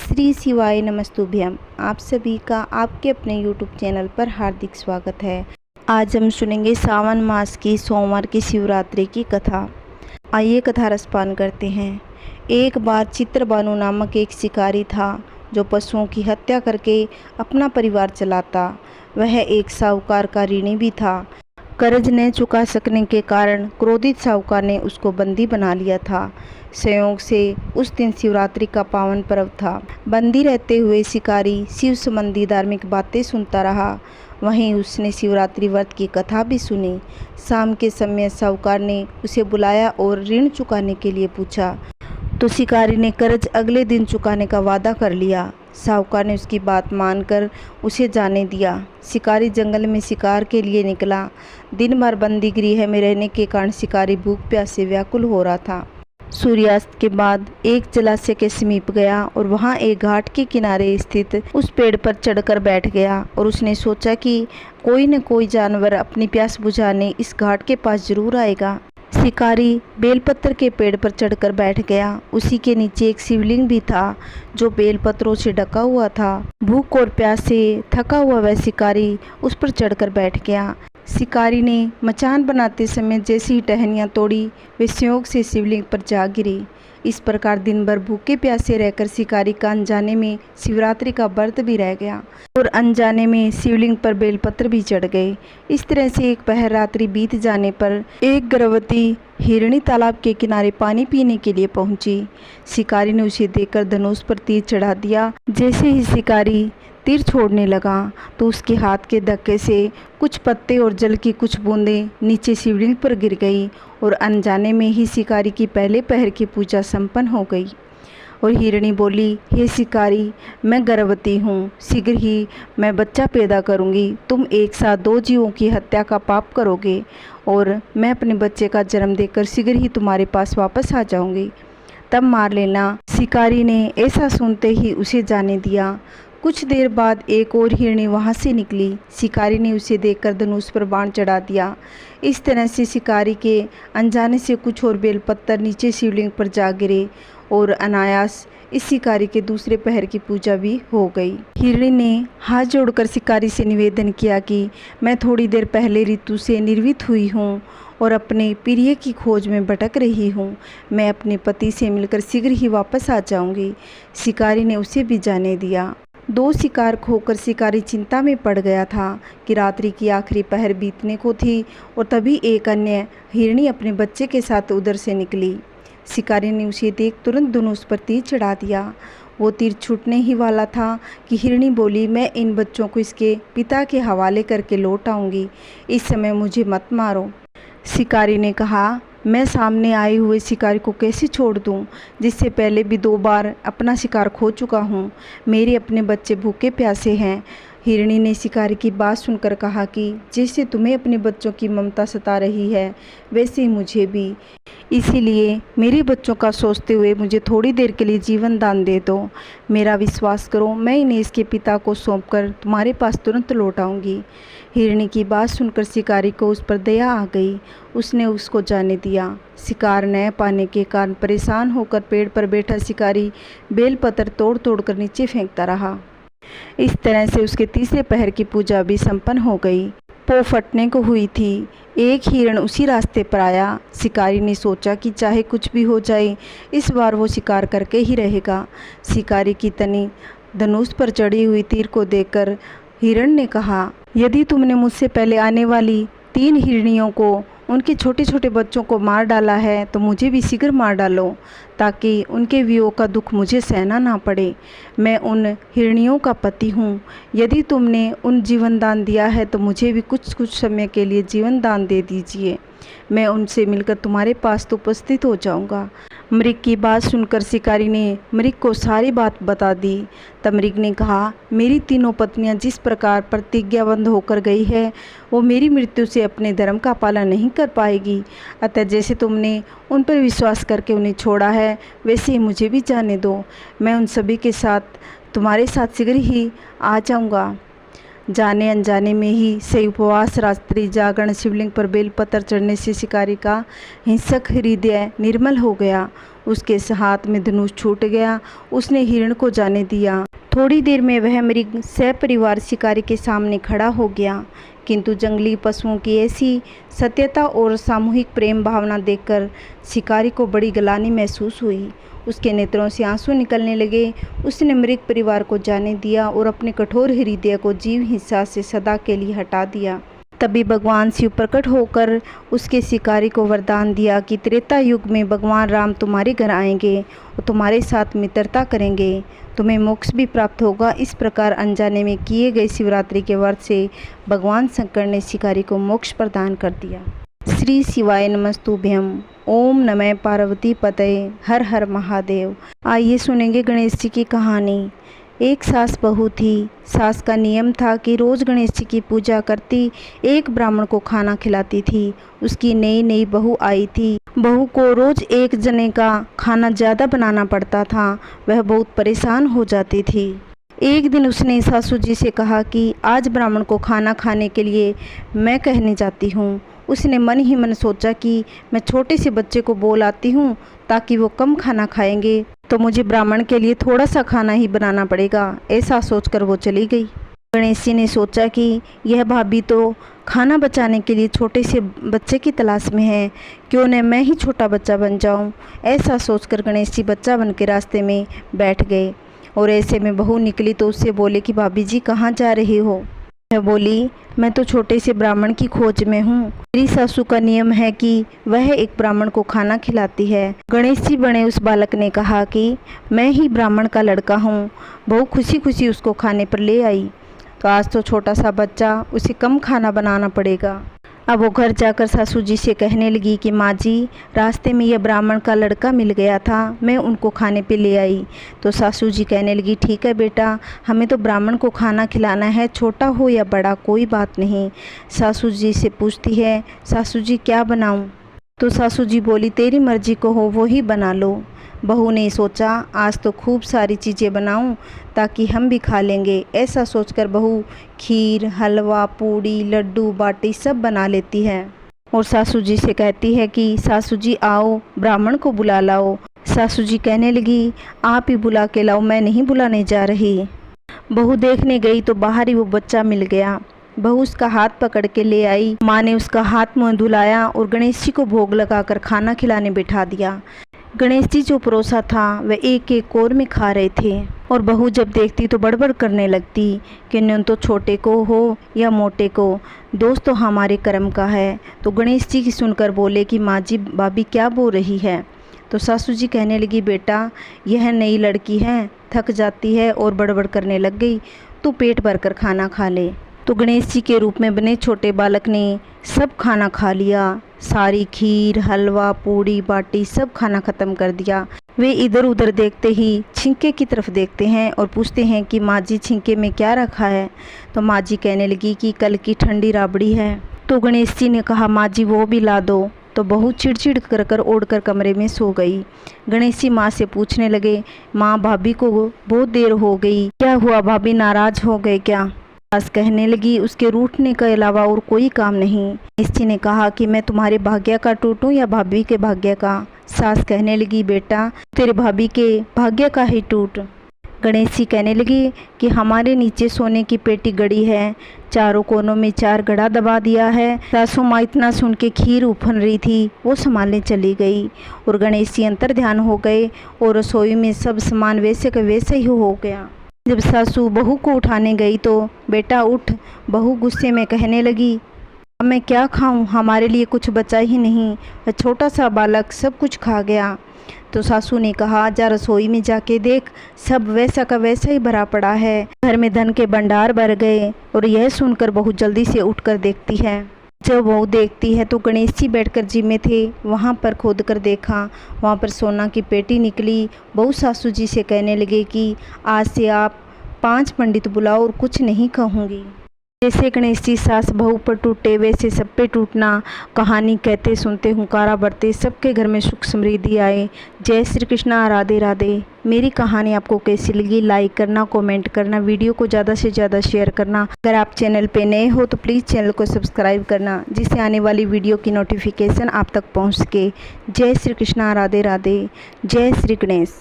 श्री शिवाय नमस्तुभ्यम। आप सभी का आपके अपने YouTube चैनल पर हार्दिक स्वागत है। आज हम सुनेंगे सावन मास की सोमवार की शिवरात्रि की कथा। आइए कथा रसपान करते हैं। एक बार चित्रबानु नामक एक शिकारी था जो पशुओं की हत्या करके अपना परिवार चलाता। वह एक साहूकार का ऋणी भी था। कर्ज न चुका सकने के कारण क्रोधित साहूकार ने उसको बंदी बना लिया था। संयोग से उस दिन शिवरात्रि का पावन पर्व था। बंदी रहते हुए शिकारी शिव संबंधी धार्मिक बातें सुनता रहा। वहीं उसने शिवरात्रि व्रत की कथा भी सुनी। शाम के समय साहूकार ने उसे बुलाया और ऋण चुकाने के लिए पूछा तो शिकारी ने कर्ज अगले दिन चुकाने का वादा कर लिया। साहूकार ने उसकी बात मानकर उसे जाने दिया। शिकारी जंगल में शिकार के लिए निकला। दिन भर बंदी गृह में रहने के कारण शिकारी भूख प्यास से व्याकुल हो रहा था। सूर्यास्त के बाद एक जलाशय के समीप गया और वहां एक घाट के किनारे स्थित उस पेड़ पर चढ़कर बैठ गया और उसने सोचा कि कोई न कोई जानवर अपनी प्यास बुझाने इस घाट के पास जरूर आएगा। शिकारी बेलपत्र के पेड़ पर चढ़कर बैठ गया। उसी के नीचे एक शिवलिंग भी था जो बेलपत्रों से ढका हुआ था। भूख और प्यास से थका हुआ वह शिकारी उस पर चढ़कर बैठ गया। शिकारी ने मचान बनाते समय जैसी ही टहनियाँ तोड़ी वे संयोग से शिवलिंग पर जा गिरी। इस प्रकार दिन भर भूखे प्यासे रहकर शिकारी का अनजाने में शिवरात्रि का व्रत भी रह गया और अनजाने में शिवलिंग पर बेलपत्र भी चढ़ गए। इस तरह से एक पहर रात्रि बीत जाने पर एक गर्भवती हिरणी तालाब के किनारे पानी पीने के लिए पहुंची। शिकारी ने उसे देखकर धनुष पर तीर चढ़ा दिया। जैसे ही शिकारी तीर छोड़ने लगा तो उसके हाथ के धक्के से कुछ पत्ते और जल की कुछ बूंदें नीचे शिवलिंग पर गिर गई और अनजाने में ही शिकारी की पहले पहर की पूजा संपन्न हो गई। और हिरणी बोली, हे शिकारी, मैं गर्भवती हूँ, शीघ्र ही मैं बच्चा पैदा करूँगी। तुम एक साथ दो जीवों की हत्या का पाप करोगे और मैं अपने बच्चे का जन्म देकर शीघ्र ही तुम्हारे पास वापस आ जाऊँगी, तब मार लेना। शिकारी ने ऐसा सुनते ही उसे जाने दिया। कुछ देर बाद एक और हिरणी वहां से निकली। शिकारी ने उसे देखकर धनुष पर बाण चढ़ा दिया। इस तरह से शिकारी के अनजाने से कुछ और बेलपत्तर नीचे शिवलिंग पर जा गिरे और अनायास इस शिकारी के दूसरे पहर की पूजा भी हो गई। हिरणी ने हाथ जोड़कर शिकारी से निवेदन किया कि मैं थोड़ी देर पहले ऋतु से निर्वित हुई हूँ और अपने प्रिय की खोज में भटक रही हूँ। मैं अपने पति से मिलकर शीघ्र ही वापस आ जाऊँगी। शिकारी ने उसे भी जाने दिया। दो शिकार खोकर शिकारी चिंता में पड़ गया था कि रात्रि की आखिरी पहर बीतने को थी और तभी एक अन्य हिरणी अपने बच्चे के साथ उधर से निकली। शिकारी ने उसे देख तुरंत धनुष पर तीर चढ़ा दिया। वो तीर छूटने ही वाला था कि हिरणी बोली, मैं इन बच्चों को इसके पिता के हवाले करके लौट आऊँगी, इस समय मुझे मत मारो। शिकारी ने कहा, मैं सामने आए हुए शिकारी को कैसे छोड़ दूं, जिससे पहले भी 2 बार अपना शिकार खो चुका हूं। मेरे अपने बच्चे भूखे प्यासे हैं। हिरणी ने शिकारी की बात सुनकर कहा कि जैसे तुम्हें अपने बच्चों की ममता सता रही है वैसे ही मुझे भी, इसीलिए मेरे बच्चों का सोचते हुए मुझे थोड़ी देर के लिए जीवन दान दे दो। मेरा विश्वास करो, मैं इन्हें इसके पिता को सौंपकर तुम्हारे पास तुरंत लौट आऊँगी। हिरणी की बात सुनकर शिकारी को उस पर दया आ गई। उसने उसको जाने दिया। शिकार न पाने के कारण परेशान होकर पेड़ पर बैठा शिकारी बेलपत्र तोड़ तोड़ कर नीचे फेंकता रहा। इस तरह से उसके तीसरे पहर की पूजा भी संपन्न हो गई। पौ फटने को हुई थी। एक हिरण उसी रास्ते पर आया। शिकारी ने सोचा कि चाहे कुछ भी हो जाए इस बार वो शिकार करके ही रहेगा। शिकारी की तनी धनुष पर चढ़ी हुई तीर को देखकर हिरण ने कहा, यदि तुमने मुझसे पहले आने वाली 3 हिरनियों को उनके छोटे छोटे बच्चों को मार डाला है तो मुझे भी शीघ्र मार डालो, ताकि उनके वियोग का दुख मुझे सहना ना पड़े। मैं उन हिरनियों का पति हूँ। यदि तुमने उन जीवन दान दिया है तो मुझे भी कुछ समय के लिए जीवन दान दे दीजिए। मैं उनसे मिलकर तुम्हारे पास तो उपस्थित हो जाऊँगा। मृग की बात सुनकर शिकारी ने मृग को सारी बात बता दी। तब मृग ने कहा, मेरी तीनों पत्नियां जिस प्रकार प्रतिज्ञाबद्ध होकर गई है वो मेरी मृत्यु से अपने धर्म का पालन नहीं कर पाएगी। अतः जैसे तुमने उन पर विश्वास करके उन्हें छोड़ा है वैसे ही मुझे भी जाने दो। मैं उन सभी के साथ तुम्हारे साथ शीघ्र ही आ जाऊँगा। जाने अनजाने में ही से उपवास, रात्रि जागरण, शिवलिंग पर बेलपत्र चढ़ने से शिकारी का हिंसक हृदय निर्मल हो गया। उसके हाथ में धनुष छूट गया। उसने हिरण को जाने दिया। थोड़ी देर में वह मृग सपरिवार शिकारी के सामने खड़ा हो गया, किंतु जंगली पशुओं की ऐसी सत्यता और सामूहिक प्रेम भावना देखकर शिकारी को बड़ी ग्लानि महसूस हुई। उसके नेत्रों से आंसू निकलने लगे। उसने मृग परिवार को जाने दिया और अपने कठोर हृदय को जीव हिंसा से सदा के लिए हटा दिया। तभी भगवान शिव प्रकट होकर उसके शिकारी को वरदान दिया कि त्रेता युग में भगवान राम तुम्हारे घर आएंगे और तुम्हारे साथ मित्रता करेंगे, तुम्हें मोक्ष भी प्राप्त होगा। इस प्रकार अनजाने में किए गए शिवरात्रि के व्रत से भगवान शंकर ने शिकारी को मोक्ष प्रदान कर दिया। श्री शिवाय नमस्तुभ्यम। ओम नमः पार्वती पतये। हर हर महादेव। आइए सुनेंगे गणेश जी की कहानी। एक सास बहू थी। सास का नियम था कि रोज़ गणेश जी की पूजा करती, एक ब्राह्मण को खाना खिलाती थी। उसकी नई नई बहू आई थी। बहू को रोज़ एक जने का खाना ज़्यादा बनाना पड़ता था। वह बहुत परेशान हो जाती थी। एक दिन उसने सासू जी से कहा कि आज ब्राह्मण को खाना खाने के लिए मैं कहने जाती हूँ। उसने मन ही मन सोचा कि मैं छोटे से बच्चे को बोल आती हूँ, ताकि वो कम खाना खाएंगे तो मुझे ब्राह्मण के लिए थोड़ा सा खाना ही बनाना पड़ेगा। ऐसा सोचकर वो चली गई। गणेश जी ने सोचा कि यह भाभी तो खाना बचाने के लिए छोटे से बच्चे की तलाश में है, क्यों न मैं ही छोटा बच्चा बन जाऊं। ऐसा सोचकर गणेश जी बच्चा बन के रास्ते में बैठ गए। और ऐसे में बहू निकली तो उससे बोले कि भाभी जी कहाँ जा रही हो। वह बोली, मैं तो छोटे से ब्राह्मण की खोज में हूँ। मेरी सासू का नियम है कि वह एक ब्राह्मण को खाना खिलाती है। गणेश जी बने उस बालक ने कहा कि मैं ही ब्राह्मण का लड़का हूँ। बहू खुशी खुशी उसको खाने पर ले आई। तो आज तो छोटा सा बच्चा, उसे कम खाना बनाना पड़ेगा। अब वो घर जाकर सासू जी से कहने लगी कि माँ जी, रास्ते में यह ब्राह्मण का लड़का मिल गया था, मैं उनको खाने पे ले आई। तो सासू जी कहने लगी, ठीक है बेटा, हमें तो ब्राह्मण को खाना खिलाना है, छोटा हो या बड़ा कोई बात नहीं। सासू जी से पूछती है, सासू जी क्या बनाऊँ। तो सासू जी बोली, तेरी मर्जी को हो वो ही बना लो। बहू ने सोचा, आज तो खूब सारी चीज़ें बनाऊं ताकि हम भी खा लेंगे। ऐसा सोचकर बहू खीर, हलवा, पूड़ी, लड्डू, बाटी सब बना लेती है और सासू जी से कहती है कि सासू जी आओ, ब्राह्मण को बुला लाओ। सासू जी कहने लगी, आप ही बुला के लाओ, मैं नहीं बुलाने जा रही। बहू देखने गई तो बाहर ही वो बच्चा मिल गया। बहू उसका हाथ पकड़ के ले आई। माँ ने उसका हाथ मुँह धुलाया और गणेश जी को भोग लगाकर खाना खिलाने बिठा दिया। गणेश जी जो परोसा था वह एक एक कोर में खा रहे थे और बहू जब देखती तो बड़बड़ करने लगती कि न तो छोटे को हो या मोटे को, दोस्त तो हमारे कर्म का है। तो गणेश जी की सुनकर बोले कि माँ जी, भाभी क्या बोल रही है। तो सासू जी कहने लगी, बेटा यह नई लड़की है, थक जाती है और बड़बड़ करने लग गई, तू पेट भर कर खाना खा ले। तो गणेश जी के रूप में बने छोटे बालक ने सब खाना खा लिया। सारी खीर, हलवा, पूड़ी, बाटी सब खाना ख़त्म कर दिया। वे इधर उधर देखते ही छिंके की तरफ देखते हैं और पूछते हैं कि माँ जी छिंके में क्या रखा है। तो माँ जी कहने लगी कि कल की ठंडी राबड़ी है। तो गणेश जी ने कहा, माँ जी वो भी ला दो। तो बहू चिड़चिड़ कर कर ओढ़कर कमरे में सो गई। गणेश जी माँ से पूछने लगे, माँ भाभी को बहुत देर हो गई, क्या हुआ, भाभी नाराज हो गए क्या। सास कहने लगी, उसके रूठने के अलावा और कोई काम नहीं। गणेश जी ने कहा कि मैं तुम्हारे भाग्य का टूटूं या भाभी के भाग्य का। सास कहने लगी, बेटा तेरे भाभी के भाग्य का ही टूट। गणेश जी कहने लगे कि हमारे नीचे सोने की पेटी गड़ी है, चारों कोनों में 4 घड़ा दबा दिया है। सासू माँ इतना सुन के खीर उफन रही थी, वो संभालने चली गई और गणेश जी अंतर ध्यान हो गए और रसोई में सब सामान वैसे का वैसे ही हो गया। जब सासू बहू को उठाने गई तो बेटा उठ। बहू गुस्से में कहने लगी, अब मैं क्या खाऊं, हमारे लिए कुछ बचा ही नहीं, वह छोटा सा बालक सब कुछ खा गया। तो सासू ने कहा, जा रसोई में जाके देख, सब वैसा का वैसा ही भरा पड़ा है, घर में धन के भंडार भर गए। और यह सुनकर बहू जल्दी से उठकर देखती है। जब बहू देखती है तो गणेश जी बैठकर जिम में थे, वहाँ पर खोद कर देखा, वहाँ पर सोना की पेटी निकली। बहू सासू जी से कहने लगे कि आज से आप 5 पंडित बुलाओ और कुछ नहीं कहूँगी। जैसे गणेश जी सास बहू पर टूटे, वैसे सब पे टूटना। कहानी कहते सुनते हुंकारा बढ़ते, सबके घर में सुख समृद्धि आए। जय श्री कृष्णा, राधे राधे। मेरी कहानी आपको कैसी लगी, लाइक करना, कमेंट करना, वीडियो को ज़्यादा से ज़्यादा शेयर करना। अगर आप चैनल पे नए हो तो प्लीज़ चैनल को सब्सक्राइब करना, जिससे आने वाली वीडियो की नोटिफिकेशन आप तक पहुँच सके। जय श्री कृष्णा, राधे राधे। जय श्री गणेश।